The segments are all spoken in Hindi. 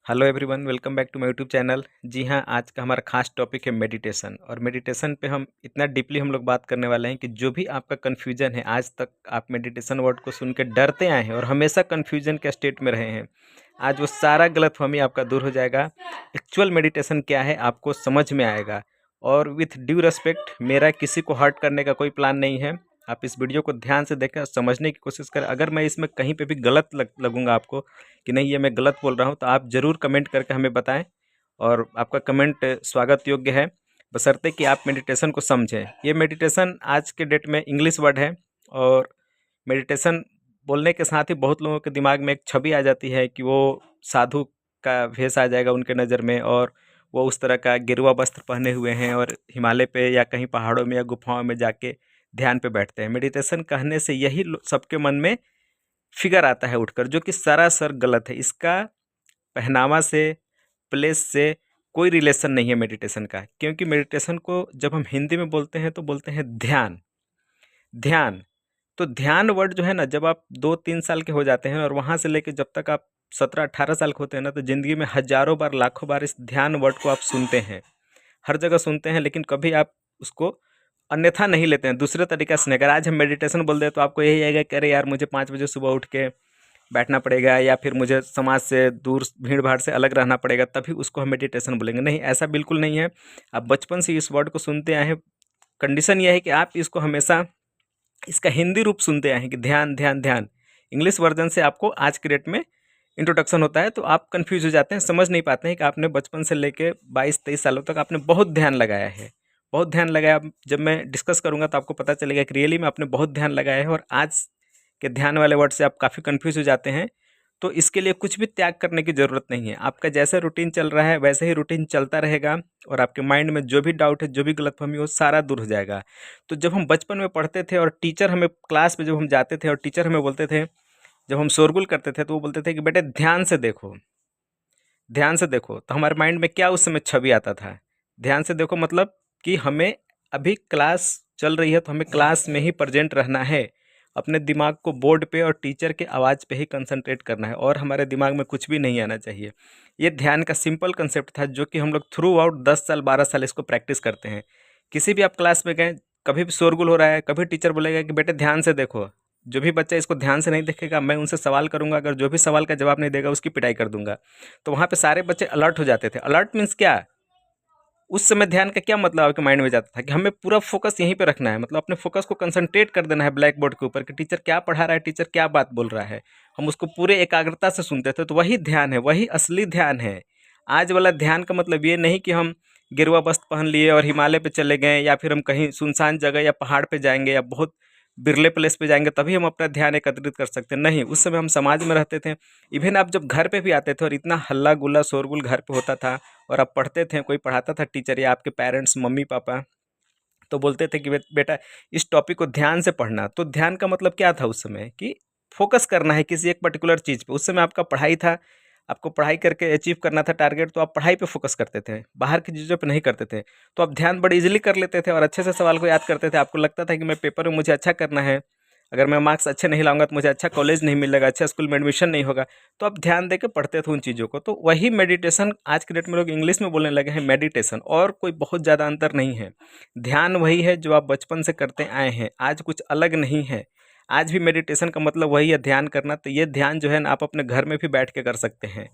Hello everyone, welcome back to my YouTube channel. जी हाँ, आज का हमारा खास टॉपिक है मेडिटेशन। और मेडिटेशन पे हम इतना डीपली हम लोग बात करने वाले हैं कि जो भी आपका कन्फ्यूजन है, आज तक आप मेडिटेशन वर्ड को सुन के डरते आए हैं और हमेशा कन्फ्यूजन के स्टेट में रहे हैं, आज वो सारा गलतफहमी आपका दूर हो जाएगा। एक्चुअल मेडिटेशन क्या है आपको समझ में आएगा। और विथ ड्यू रिस्पेक्ट, मेरा किसी को हर्ट करने का कोई प्लान नहीं है। आप इस वीडियो को ध्यान से देखें, समझने की कोशिश करें। अगर मैं इसमें कहीं पे भी गलत लगूंगा आपको कि नहीं ये मैं गलत बोल रहा हूँ, तो आप ज़रूर कमेंट करके हमें बताएं। और आपका कमेंट स्वागत योग्य है, बशर्ते कि आप मेडिटेशन को समझें। ये मेडिटेशन आज के डेट में इंग्लिश वर्ड है। और मेडिटेशन बोलने के साथ ही बहुत लोगों के दिमाग में एक छवि आ जाती है कि वो साधु का भेष आ जाएगा उनके नज़र में, और वो उस तरह का गेरुआ वस्त्र पहने हुए हैं और हिमालय पे या कहीं पहाड़ों में या गुफाओं में जाके ध्यान पे बैठते हैं। मेडिटेशन कहने से यही सबके मन में फिगर आता है उठकर, जो कि सरासर गलत है। इसका पहनावा से, प्लेस से कोई रिलेशन नहीं है मेडिटेशन का। क्योंकि मेडिटेशन को जब हम हिंदी में बोलते हैं तो बोलते हैं ध्यान। ध्यान, तो ध्यान वर्ड जो है ना, जब आप 2-3 साल के हो जाते हैं और वहाँ से लेके जब तक आप 17-18 साल के होते हैं ना, तो ज़िंदगी में हजारों बार, लाखों बार इस ध्यान वर्ड को आप सुनते हैं, हर जगह सुनते हैं। लेकिन कभी आप उसको अन्यथा नहीं लेते हैं, दूसरे तरीक़े से नहीं। अगर आज हम मेडिटेशन बोल दें तो आपको यही आएगा कि अरे यार, मुझे 5 बजे सुबह उठ के बैठना पड़ेगा, या फिर मुझे समाज से दूर, भीड़ भाड़ से अलग रहना पड़ेगा, तभी उसको हम मेडिटेशन बोलेंगे। नहीं, ऐसा बिल्कुल नहीं है। आप बचपन से इस वर्ड को सुनते आए हैं। कंडीशन यह है कि आप इसको हमेशा इसका हिंदी रूप सुनते आए हैं कि ध्यान ध्यान ध्यान। इंग्लिश वर्जन से आपको आज के डेट में इंट्रोडक्शन होता है, तो आप कंफ्यूज हो जाते हैं, समझ नहीं पाते हैं कि आपने बचपन से लेके 22-23 सालों तक आपने बहुत ध्यान लगाया है, बहुत ध्यान लगाया। जब मैं डिस्कस करूंगा तो आपको पता चलेगा कि रियली में आपने बहुत ध्यान लगाया है, और आज के ध्यान वाले वर्ड से आप काफ़ी कंफ्यूज हो जाते हैं। तो इसके लिए कुछ भी त्याग करने की ज़रूरत नहीं है। आपका जैसा रूटीन चल रहा है वैसे ही रूटीन चलता रहेगा, और आपके माइंड में जो भी डाउट है, जो भी गलतफहमी हो, सारा दूर हो जाएगा। तो जब हम बचपन में पढ़ते थे और टीचर हमें क्लास में जब हम जाते थे और टीचर हमें बोलते थे, जब हम शोरगुल करते थे तो वो बोलते थे कि बेटे ध्यान से देखो, ध्यान से देखो, तो हमारे माइंड में क्या उस समय छवि आता था? ध्यान से देखो मतलब कि हमें अभी क्लास चल रही है तो हमें क्लास में ही प्रेजेंट रहना है। अपने दिमाग को बोर्ड पे और टीचर के आवाज़ पे ही कंसंट्रेट करना है, और हमारे दिमाग में कुछ भी नहीं आना चाहिए। ये ध्यान का सिंपल कंसेप्ट था, जो कि हम लोग थ्रू आउट 10 साल 12 साल इसको प्रैक्टिस करते हैं। किसी भी आप क्लास में गए, कभी भी शोरगुल हो रहा है, कभी टीचर बोलेगा कि बेटे ध्यान से देखो। जो भी बच्चा इसको ध्यान से नहीं देखेगा, मैं उनसे सवाल करूंगा, अगर जो भी सवाल का जवाब नहीं देगा उसकी पिटाई कर दूंगा। तो वहाँ पे सारे बच्चे अलर्ट हो जाते थे। अलर्ट मीन्स क्या? उस समय ध्यान का क्या मतलब आपके माइंड में जाता था कि हमें पूरा फोकस यहीं पे रखना है, मतलब अपने फोकस को कंसंट्रेट कर देना है ब्लैक बोर्ड के ऊपर कि टीचर क्या पढ़ा रहा है, टीचर क्या बात बोल रहा है। हम उसको पूरे एकाग्रता से सुनते थे। तो वही ध्यान है, वही असली ध्यान है। आज वाला ध्यान का मतलब ये नहीं कि हम गेरुआ वस्त्र पहन लिए और हिमालय पे चले गए, या फिर हम कहीं सुनसान जगह या पहाड़ पे जाएंगे या बहुत बिरले प्लेस पे जाएंगे तभी हम अपना ध्यान एकत्रित कर सकते हैं। नहीं, उस समय हम समाज में रहते थे। इवन आप जब घर पे भी आते थे और इतना हल्ला गुल्ला शोरगुल घर पे होता था, और आप पढ़ते थे, कोई पढ़ाता था टीचर या आपके पेरेंट्स मम्मी पापा, तो बोलते थे कि बेटा इस टॉपिक को ध्यान से पढ़ना। तो ध्यान का मतलब क्या था उस समय? कि फोकस करना है किसी एक पर्टिकुलर चीज़ पे। उस समय आपका पढ़ाई था, आपको पढ़ाई करके अचीव करना था टारगेट, तो आप पढ़ाई पे फोकस करते थे, बाहर की चीज़ों पे नहीं करते थे। तो आप ध्यान बड़ी इजीली कर लेते थे और अच्छे से सवाल को याद करते थे। आपको लगता था कि मैं पेपर में मुझे अच्छा करना है, अगर मैं मार्क्स अच्छे नहीं लाऊंगा तो मुझे अच्छा कॉलेज नहीं मिलेगा, अच्छा स्कूल में एडमिशन नहीं होगा। तो आप ध्यान दे के पढ़ते थे उन चीज़ों को। तो वही मेडिटेशन आज के डेट में लोग इंग्लिश में बोलने लगे हैं मेडिटेशन, और कोई बहुत ज़्यादा अंतर नहीं है। ध्यान वही है जो आप बचपन से करते आए हैं, आज कुछ अलग नहीं है। आज भी मेडिटेशन का मतलब वही है, ध्यान करना। तो ये ध्यान जो है ना, आप अपने घर में भी बैठ के कर सकते हैं।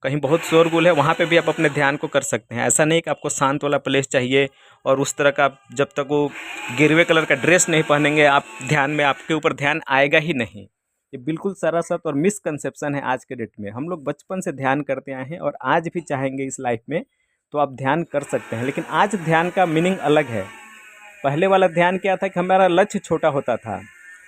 कहीं बहुत शोरगुल है वहाँ पे भी आप अपने ध्यान को कर सकते हैं। ऐसा नहीं कि आपको शांत वाला प्लेस चाहिए, और उस तरह का जब तक वो गिरवे कलर का ड्रेस नहीं पहनेंगे आप ध्यान में, आपके ऊपर ध्यान आएगा ही नहीं। ये बिल्कुल सरासत और मिसकंसेप्शन है आज के डेट में। हम लोग बचपन से ध्यान करते आए हैं और आज भी चाहेंगे इस लाइफ में तो आप ध्यान कर सकते हैं। लेकिन आज ध्यान का मीनिंग अलग है। पहले वाला ध्यान क्या था कि हमारा लक्ष्य छोटा होता था,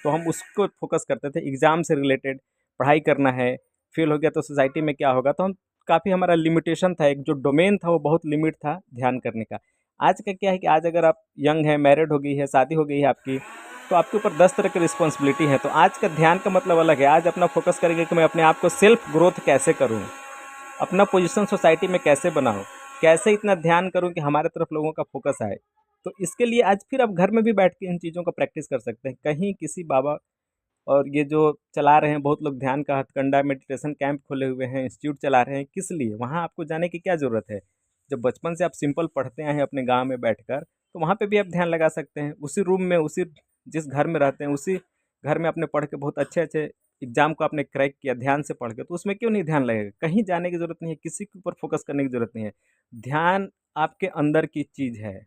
तो हम उसको फोकस करते थे। एग्ज़ाम से रिलेटेड पढ़ाई करना है, फेल हो गया तो सोसाइटी में क्या होगा, तो हम काफ़ी, हमारा लिमिटेशन था, एक जो डोमेन था वो बहुत लिमिट था ध्यान करने का। आज का क्या है कि आज अगर आप यंग हैं, मैरिड हो गई है, शादी हो गई है आपकी, तो आपके ऊपर 10 तरह की रिस्पॉन्सिबिलिटी है। तो आज का ध्यान का मतलब अलग है। आज अपना फोकस करेंगे कि मैं अपने आप को सेल्फ ग्रोथ कैसे करूँ, अपना पोजीशन सोसाइटी में कैसे बनाऊँ, कैसे इतना ध्यान करूँ कि हमारे तरफ लोगों का फोकस आए। तो इसके लिए आज फिर आप घर में भी बैठ के इन चीज़ों का प्रैक्टिस कर सकते हैं। कहीं किसी बाबा और ये जो चला रहे हैं बहुत लोग ध्यान का हथकंडा, मेडिटेशन कैंप खोले हुए हैं, इंस्टीट्यूट चला रहे हैं, किस लिए? वहाँ आपको जाने की क्या ज़रूरत है? जब बचपन से आप सिंपल पढ़ते आए हैं अपने गाँव में बैठकर, तो वहाँ पे भी आप ध्यान लगा सकते हैं। उसी रूम में, उसी जिस घर में रहते हैं, उसी घर में आपने पढ़ के बहुत अच्छे-अच्छे एग्ज़ाम को आपने क्रैक किया ध्यान से पढ़ के, तो उसमें क्यों नहीं ध्यान लगेगा? कहीं जाने की ज़रूरत नहीं है, किसी के ऊपर फ़ोकस करने की ज़रूरत नहीं है। ध्यान आपके अंदर की चीज़ है।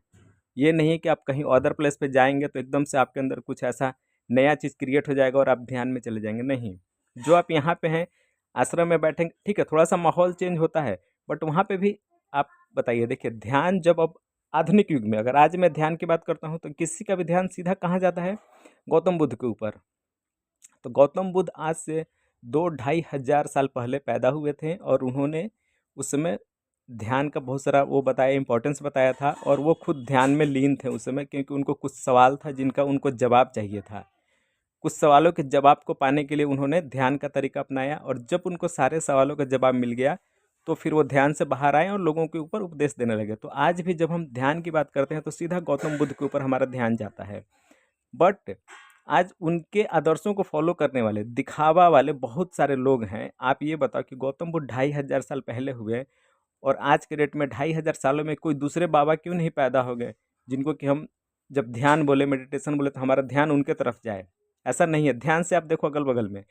ये नहीं है कि आप कहीं अदर प्लेस पे जाएँगे तो एकदम से आपके अंदर कुछ ऐसा नया चीज़ क्रिएट हो जाएगा और आप ध्यान में चले जाएँगे, नहीं। जो आप यहाँ पे हैं, आश्रम में बैठेंगे, ठीक है, थोड़ा-सा माहौल चेंज होता है, बट वहाँ पे भी आप बताइए, देखिए ढान जब अब आधुनिक युग में अगर आज मैं ध्यान की बात करता हूँ, तो किसी का भी ध्यान सीधा कहाँ जाता है? गौतम बुद्ध के ऊपर। तो गौतम बुद्ध आज से 2 ढाई हज़ार साल पहले पैदा हुए थे और उन्होंने उस समय ध्यान का बहुत सारा वो बताया, इम्पोर्टेंस बताया था और वो खुद ध्यान में लीन थे उस समय, क्योंकि उनको कुछ सवाल था जिनका उनको जवाब चाहिए था। कुछ सवालों के जवाब को पाने के लिए उन्होंने ध्यान का तरीका अपनाया और जब उनको सारे सवालों का जवाब मिल गया, तो फिर वो ध्यान से बाहर आए और लोगों के ऊपर उपदेश देने लगे। तो आज भी जब हम ध्यान की बात करते हैं, तो सीधा गौतम बुद्ध के ऊपर हमारा ध्यान जाता है। बट आज उनके आदर्शों को फॉलो करने वाले, दिखावा वाले बहुत सारे लोग हैं। आप ये बताओ कि गौतम बुद्ध ढाई हज़ार साल पहले हुए और आज के डेट में 2500 सालों में कोई दूसरे बाबा क्यों नहीं पैदा हो गए, जिनको कि हम जब ध्यान बोले, मेडिटेशन बोले, तो हमारा ध्यान उनके तरफ जाए? ऐसा नहीं है। ध्यान से आप देखो अगल-बगल में,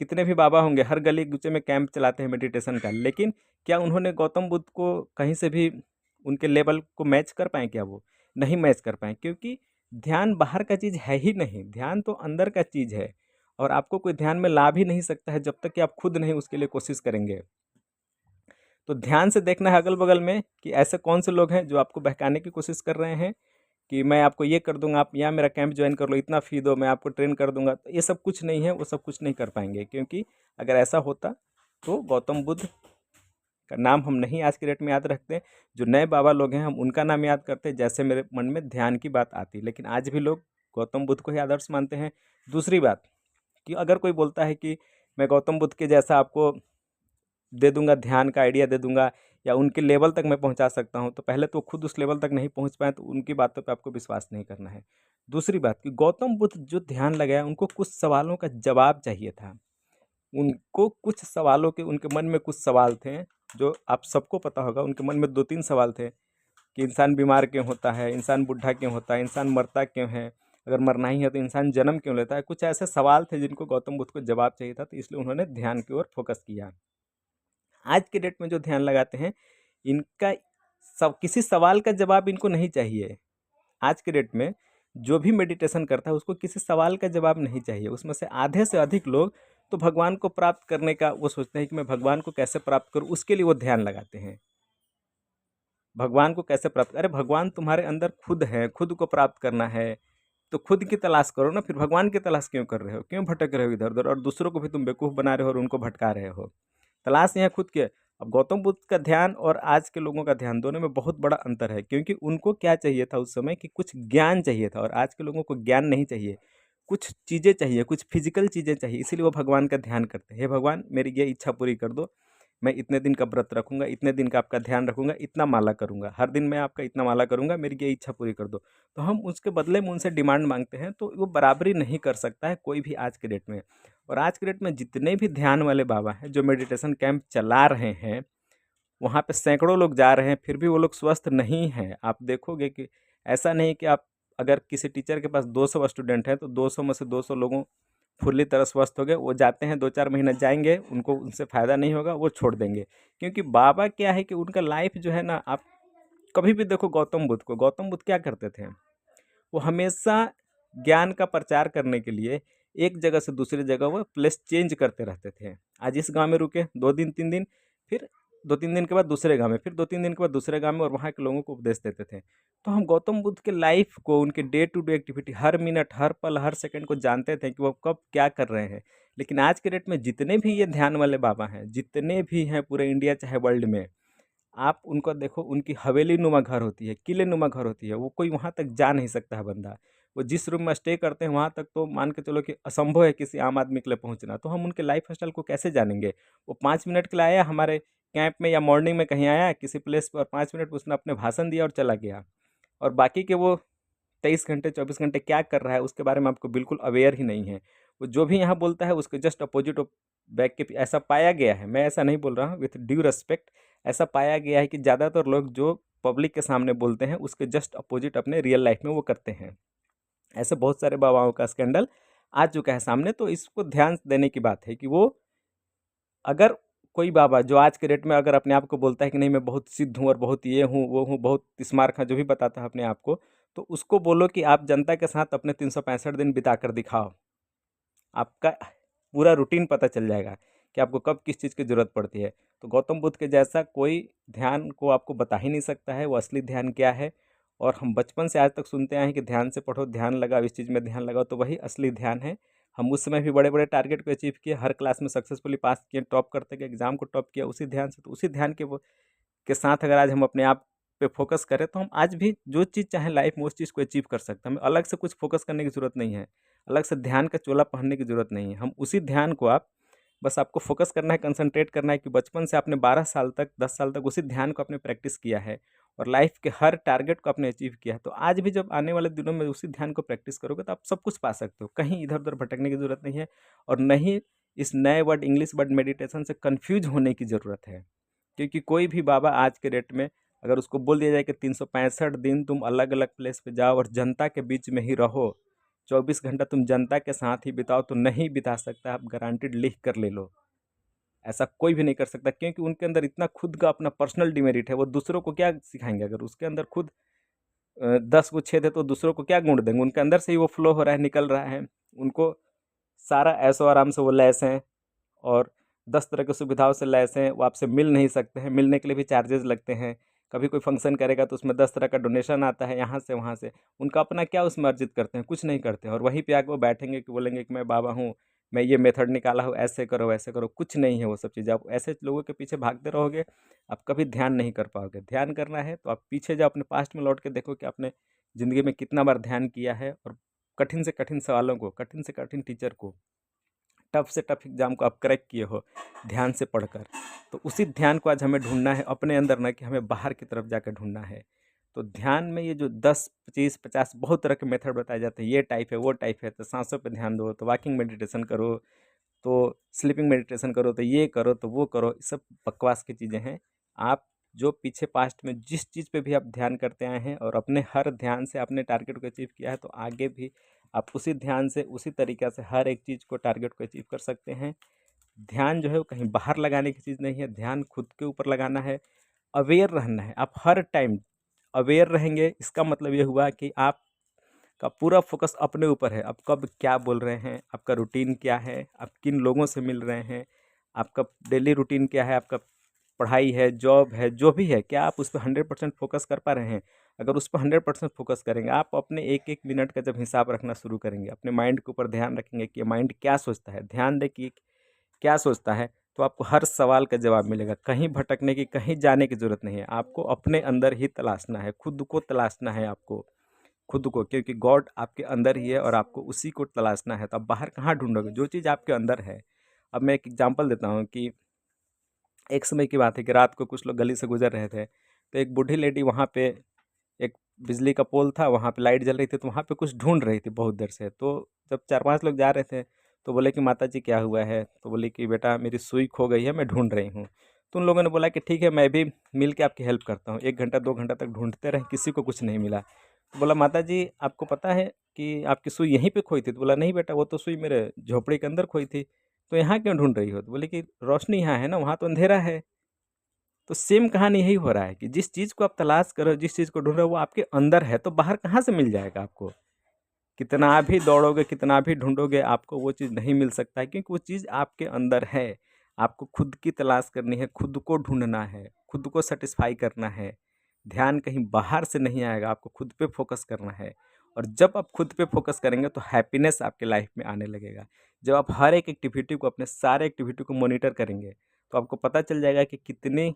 कितने भी बाबा होंगे, हर गली-कूचे में कैंप चलाते हैं मेडिटेशन का, लेकिन क्या उन्होंने गौतम बुद्ध को कहीं से भी उनके लेवल को मैच कर पाएँ क्या वो? नहीं मैच कर पाएँ, क्योंकि ध्यान बाहर का चीज़ है ही नहीं, ध्यान तो अंदर का चीज़ है और आपको कोई ध्यान में ला भी नहीं सकता है जब तक कि आप खुद नहीं उसके लिए कोशिश करेंगे। तो ध्यान से देखना है अगल-बगल में कि ऐसे कौन से लोग हैं जो आपको बहकाने की कोशिश कर रहे हैं कि मैं आपको ये कर दूँगा, आप यहाँ मेरा कैंप जॉइन कर लो, इतना फ़ी दो, मैं आपको ट्रेन कर दूँगा। तो ये सब कुछ नहीं है, वो सब कुछ नहीं कर पाएँगे, क्योंकि अगर ऐसा होता तो गौतम बुद्ध का नाम हम नहीं आज की डेट में याद रखते। जो नए बाबा लोग हैं हम उनका नाम याद करते, जैसे मेरे मन में ध्यान की बात आती। लेकिन आज भी लोग गौतम बुद्ध को ही आदर्श मानते हैं। दूसरी बात कि अगर कोई बोलता है कि मैं गौतम बुद्ध के जैसा आपको दे दूँगा, ध्यान का आइडिया दे दूँगा या उनके लेवल तक मैं पहुँचा सकता हूँ, तो पहले तो खुद उस लेवल तक नहीं पहुँच पाए, तो उनकी बातों पे आपको विश्वास नहीं करना है। दूसरी बात कि गौतम बुद्ध जो ध्यान लगाया, उनको कुछ सवालों का जवाब चाहिए था। उनको कुछ सवालों के, उनके मन में कुछ सवाल थे, जो आप सबको पता होगा, उनके मन में 2-3 सवाल थे कि इंसान बीमार क्यों होता है? इंसान बूढ़ा क्यों होता है? इंसान मरता क्यों है? अगर मरना ही है तो इंसान जन्म क्यों लेता है? कुछ ऐसे सवाल थे जिनको गौतम बुद्ध को जवाब चाहिए था, तो इसलिए उन्होंने ध्यान की ओर फ़ोकस किया। आज के डेट में जो ध्यान लगाते हैं, इनका सब किसी सवाल का जवाब इनको नहीं चाहिए। आज के डेट में जो भी मेडिटेशन करता है उसको किसी सवाल का जवाब नहीं चाहिए। उसमें से आधे से अधिक लोग तो भगवान को प्राप्त करने का वो सोचते हैं कि मैं भगवान को कैसे प्राप्त करूँ, उसके लिए वो ध्यान लगाते हैं। भगवान को कैसे प्राप्त, अरे भगवान तुम्हारे अंदर खुद है, खुद को प्राप्त करना है, तो खुद की तलाश करो ना, फिर भगवान की तलाश क्यों कर रहे हो? क्यों भटक रहे हो इधर-उधर और दूसरों को भी तुम बेवकूफ़ बना रहे हो और उनको भटका रहे हो? तलाश यहाँ खुद की है। अब गौतम बुद्ध का ध्यान और आज के लोगों का ध्यान, दोनों में बहुत बड़ा अंतर है, क्योंकि उनको क्या चाहिए था उस समय कि कुछ ज्ञान चाहिए था और आज के लोगों को ज्ञान नहीं चाहिए। कुछ चीज़ें चाहिए, कुछ फिज़िकल चीज़ें चाहिए, इसीलिए वो भगवान का ध्यान करते हैं। हे भगवान, मेरी ये इच्छा पूरी कर दो। मैं इतने दिन का व्रत रखूँगा, इतने दिन का आपका ध्यान रखूँगा, इतना माला करूँगा, हर दिन मैं आपका इतना माला करूँगा, मेरी ये इच्छा पूरी कर दो। तो हम उसके बदले में उनसे डिमांड माँगते हैं, तो वो बराबरी नहीं कर सकता है कोई भी आज के डेट में। और आज के डेट में जितने भी ध्यान वाले बाबा हैं, जो मेडिटेशन कैंप चला रहे हैं, वहाँ पे सैकड़ों लोग जा रहे हैं, फिर भी वो लोग स्वस्थ नहीं हैं। आप देखोगे कि ऐसा नहीं कि आप अगर किसी टीचर के पास 200 स्टूडेंट हैं, तो 200 में से 200 लोगों फुल्ली तरह स्वस्थ हो गए। वो जाते हैं, 2-4 महीना जाएँगे, उनको उनसे फ़ायदा नहीं होगा, वो छोड़ देंगे। क्योंकि बाबा क्या है कि उनका लाइफ़ जो है ना, आप कभी भी देखो गौतम बुद्ध को, गौतम बुद्ध क्या करते थे? वो हमेशा ज्ञान का प्रचार करने के लिए एक जगह से दूसरी जगह वो प्लेस चेंज करते रहते थे। आज इस गाँव में रुके 2 दिन 3 दिन, फिर 2-3 दिन के बाद दूसरे गाँव में, फिर 2-3 दिन के बाद दूसरे गाँव में, और वहाँ के लोगों को उपदेश देते थे। तो हम गौतम बुद्ध के लाइफ़ को, उनके डे टू डे एक्टिविटी, हर मिनट, हर पल, हर सेकंड को जानते थे कि वो कब क्या कर रहे हैं। लेकिन आज के डेट में जितने भी ये ध्यान वाले बाबा हैं, जितने भी हैं पूरे इंडिया चाहे वर्ल्ड में, आप उनको देखो, उनकी हवेली नुमा घर होती है, किले नुमा घर होती है, वो कोई वहाँ तक जा नहीं सकता है बंदा। वो जिस रूम में स्टे करते हैं वहाँ तक तो मान के चलो कि असंभव है किसी आम आदमी के लिए पहुँचना, तो हम उनके लाइफ स्टाइल को कैसे जानेंगे? वो 5 मिनट के लिए आया हमारे कैंप में या मॉर्निंग में कहीं आया किसी प्लेस पर, 5 मिनट उसने अपने भाषण दिया और चला गया, और बाकी के वो 23 घंटे 24 घंटे क्या कर रहा है उसके बारे में आपको बिल्कुल अवेयर ही नहीं है। वो जो भी यहाँ बोलता है उसके जस्ट अपोजिट बैक के ऐसा पाया गया है, मैं ऐसा नहीं बोल रहा हूँ, विथ ड्यू रिस्पेक्ट, ऐसा पाया गया है कि ज़्यादातर लोग जो पब्लिक के सामने बोलते हैं उसके जस्ट अपोजिट अपने रियल लाइफ में वो करते हैं। ऐसे बहुत सारे बाबाओं का स्कैंडल आ चुका है सामने। तो इसको ध्यान देने की बात है कि वो, अगर कोई बाबा जो आज के डेट में अगर अपने आप को बोलता है कि नहीं मैं बहुत सिद्ध हूँ और बहुत ये हूँ वो हूँ, बहुत स्मार्ट हाँ, जो भी बताता है अपने आप को, तो उसको बोलो कि आप जनता के साथ अपने 365 दिन बिता कर दिखाओ। आपका पूरा रूटीन पता चल जाएगा कि आपको कब किस चीज़ की ज़रूरत पड़ती है। तो गौतम बुद्ध के जैसा कोई ध्यान को आपको बता ही नहीं सकता है वो असली ध्यान क्या है। और हम बचपन से आज तक सुनते आए हैं कि ध्यान से पढ़ो, ध्यान लगाओ, इस चीज़ में ध्यान लगाओ, तो वही असली ध्यान है। हम उस समय भी बड़े बड़े टारगेट को अचीव किए, हर क्लास में सक्सेसफुली पास किए, टॉप करते गए, एग्जाम को टॉप किया उसी ध्यान से। तो उसी ध्यान के साथ अगर आज हम अपने आप पे फोकस करें तो हम आज भी जो चीज़ चाहे लाइफ में उस चीज़ को अचीव कर सकते हैं। हमें अलग से कुछ फोकस करने की ज़रूरत नहीं है, अलग से ध्यान का चोला पहनने की ज़रूरत नहीं है। हम उसी ध्यान को आप, बस आपको फोकस करना है, कंसंट्रेट करना है कि बचपन से आपने 12 साल तक 10 साल तक उसी ध्यान को आपने प्रैक्टिस किया है और लाइफ के हर टारगेट को आपने अचीव किया है। तो आज भी जब आने वाले दिनों में उसी ध्यान को प्रैक्टिस करोगे तो आप सब कुछ पा सकते हो, कहीं इधर उधर भटकने की ज़रूरत नहीं है। और नहीं इस नए वर्ड इंग्लिश वर्ड मेडिटेशन से कन्फ्यूज होने की ज़रूरत है। क्योंकि कोई भी बाबा आज के डेट में अगर उसको बोल दिया जाए कि 365 दिन तुम अलग अलग प्लेस पे जाओ और जनता के बीच में ही रहो, 24 घंटा तुम जनता के साथ ही बिताओ, तो नहीं बिता सकता। आप गारंटीड लिख कर ले लो, ऐसा कोई भी नहीं कर सकता। क्योंकि उनके अंदर इतना खुद का अपना पर्सनल डिमेरिट है, वो दूसरों को क्या सिखाएंगे। अगर उसके अंदर खुद 10 गो छेद है तो दूसरों को क्या गुण देंगे। उनके अंदर से ही वो फ्लो हो रहा है, निकल रहा है, उनको सारा ऐशो आराम से वो लैस हैं और 10 तरह की सुविधाओं से लैस हैं। वो आपसे मिल नहीं सकते हैं, मिलने के लिए भी चार्जेस लगते हैं। कभी कोई फंक्शन करेगा तो उसमें 10 तरह का डोनेशन आता है, यहाँ से वहाँ से। उनका अपना क्या उसमें अर्जित करते हैं, कुछ नहीं करते हैं। और वहीं पे आके वो बैठेंगे कि बोलेंगे कि मैं बाबा हूँ, मैं ये मेथड निकाला हूँ, ऐसे करो वैसे करो। कुछ नहीं है वो सब चीज़ें। आप ऐसे लोगों के पीछे भागते रहोगे, आप कभी ध्यान नहीं कर पाओगे। ध्यान करना है तो आप पीछे जाओ, अपने पास्ट में लौट के देखो कि आपने ज़िंदगी में कितना बार ध्यान किया है और कठिन से कठिन सवालों को, कठिन से कठिन टीचर को, टफ से टफ एग्जाम को आप क्रैक किए हो ध्यान से पढ़कर। तो उसी ध्यान को आज हमें ढूंढना है अपने अंदर, ना कि हमें बाहर की तरफ जाकर ढूंढना है। तो ध्यान में ये जो 10 25 50 बहुत तरह के मेथड बताए जाते हैं, ये टाइप है वो टाइप है, तो सांसों पे ध्यान दो, तो वॉकिंग मेडिटेशन करो, तो स्लीपिंग मेडिटेशन करो, तो ये करो, तो वो करो, सब बकवास की चीज़ें हैं। आप जो पीछे पास्ट में जिस चीज़ पे भी आप ध्यान करते आए हैं और अपने हर ध्यान से अपने टारगेट को अचीव किया है, तो आगे भी आप उसी ध्यान से उसी तरीक़ा से हर एक चीज़ को, टारगेट को अचीव कर सकते हैं। ध्यान जो है वो कहीं बाहर लगाने की चीज़ नहीं है, ध्यान खुद के ऊपर लगाना है, अवेयर रहना है। आप हर टाइम अवेयर रहेंगे, इसका मतलब ये हुआ कि आप का पूरा फोकस अपने ऊपर है। आप कब क्या बोल रहे हैं, आपका रूटीन क्या है, आप किन लोगों से मिल रहे हैं, आपका डेली रूटीन क्या है, आपका पढ़ाई है, जॉब है, जो भी है, क्या आप उस पर 100% फोकस कर पा रहे हैं। अगर उस पर 100% फोकस करेंगे, आप अपने एक एक मिनट का जब हिसाब रखना शुरू करेंगे, अपने माइंड के ऊपर ध्यान रखेंगे कि माइंड क्या सोचता है, ध्यान दें कि क्या सोचता है, तो आपको हर सवाल का जवाब मिलेगा। कहीं भटकने की, कहीं जाने की ज़रूरत नहीं है। आपको अपने अंदर ही तलाशना है, खुद को तलाशना है आपको, खुद को। क्योंकि गॉड आपके अंदर ही है और आपको उसी को तलाशना है। तो आप बाहर कहाँ ढूंढोगे, जो चीज़ आपके अंदर है। अब मैं एक एग्जांपल देता हूँ कि एक समय की बात है कि रात को कुछ लोग गली से गुजर रहे थे, तो एक बूढ़ी लेडी वहाँ पे, एक बिजली का पोल था, वहाँ पे लाइट जल रही थी, तो वहाँ पे कुछ ढूंढ रही थी बहुत देर से। तो जब 4-5 लोग जा रहे थे तो बोले कि माता जी क्या हुआ है, तो बोली कि बेटा मेरी सुई खो गई है, मैं ढूंढ रही हूँ। तो उन लोगों ने बोला कि ठीक है, मैं भी मिल के आपकी हेल्प करता हूँ। 1 घंटा 2 घंटा तक ढूंढते रहे, किसी को कुछ नहीं मिला। तो बोला माता जी आपको पता है कि आपकी सुई यहीं पे खोई थी। तो बोला नहीं बेटा, वो तो सुई मेरे झोपड़ी के अंदर खोई थी, तो यहाँ क्यों ढूंढ रही हो। तो बोले कि रोशनी यहाँ है ना, वहाँ तो अंधेरा है। तो सेम कहानी यही हो रहा है कि जिस चीज़ को आप तलाश कर रहे हो, जिस चीज़ को ढूंढ रहे हो, वो आपके अंदर है, तो बाहर कहाँ से मिल जाएगा आपको। कितना भी दौड़ोगे, कितना भी ढूंढोगे, आपको वो चीज़ नहीं मिल सकता है, क्योंकि वो चीज़ आपके अंदर है। आपको खुद की तलाश करनी है, खुद को ढूंढना है, खुद को सेटिस्फाई करना है। ध्यान कहीं बाहर से नहीं आएगा, आपको खुद पे फोकस करना है। और जब आप खुद पे फोकस करेंगे तो हैप्पीनेस आपके लाइफ में आने लगेगा। जब आप हर एक एक्टिविटी को, अपने सारे एक्टिविटी को मॉनिटर करेंगे, तो आपको पता चल जाएगा कि कितनी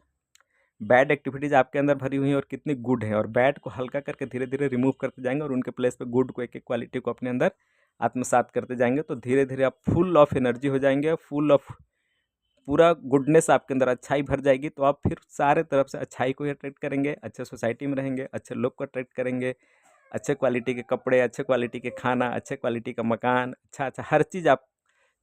बैड एक्टिविटीज़ आपके अंदर भरी हुई हैं और कितनी गुड है। और बैड को हल्का करके धीरे धीरे रिमूव करते जाएंगे और उनके प्लेस पे गुड को, एक एक क्वालिटी को अपने अंदर आत्मसात करते जाएंगे, तो धीरे धीरे आप फुल ऑफ एनर्जी हो जाएंगे, फुल ऑफ पूरा गुडनेस आपके अंदर, अच्छाई भर जाएगी। तो आप फिर सारे तरफ से अच्छाई को ही अट्रैक्ट करेंगे, अच्छे सोसाइटी में रहेंगे, अच्छे लोग को अट्रैक्ट करेंगे, अच्छे क्वालिटी के कपड़े, अच्छे क्वालिटी के खाना, अच्छे क्वालिटी का मकान, अच्छा अच्छा हर चीज़ आप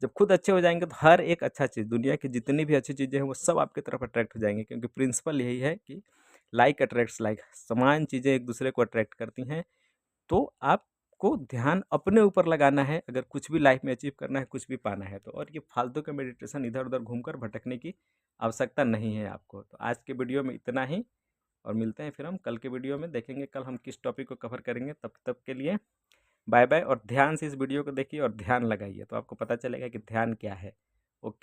जब खुद अच्छे हो जाएंगे तो हर एक अच्छा चीज़, दुनिया की जितनी भी अच्छी चीज़ें हैं वो सब आपकी तरफ अट्रैक्ट हो जाएंगे, क्योंकि प्रिंसिपल यही है कि लाइक अट्रैक्ट्स लाइक, समान चीज़ें एक दूसरे को अट्रैक्ट करती हैं। तो आपको ध्यान अपने ऊपर लगाना है अगर कुछ भी लाइफ में अचीव करना है, कुछ भी पाना है तो। और ये फालतू का मेडिटेशन इधर उधर घूमकर भटकने की आवश्यकता नहीं है आपको। तो आज के वीडियो में इतना ही, और मिलते हैं फिर हम कल के वीडियो में, देखेंगे कल हम किस टॉपिक को कवर करेंगे। तब तक के लिए बाय बाय, और ध्यान से इस वीडियो को देखिए और ध्यान लगाइए तो आपको पता चलेगा कि ध्यान क्या है। ओके।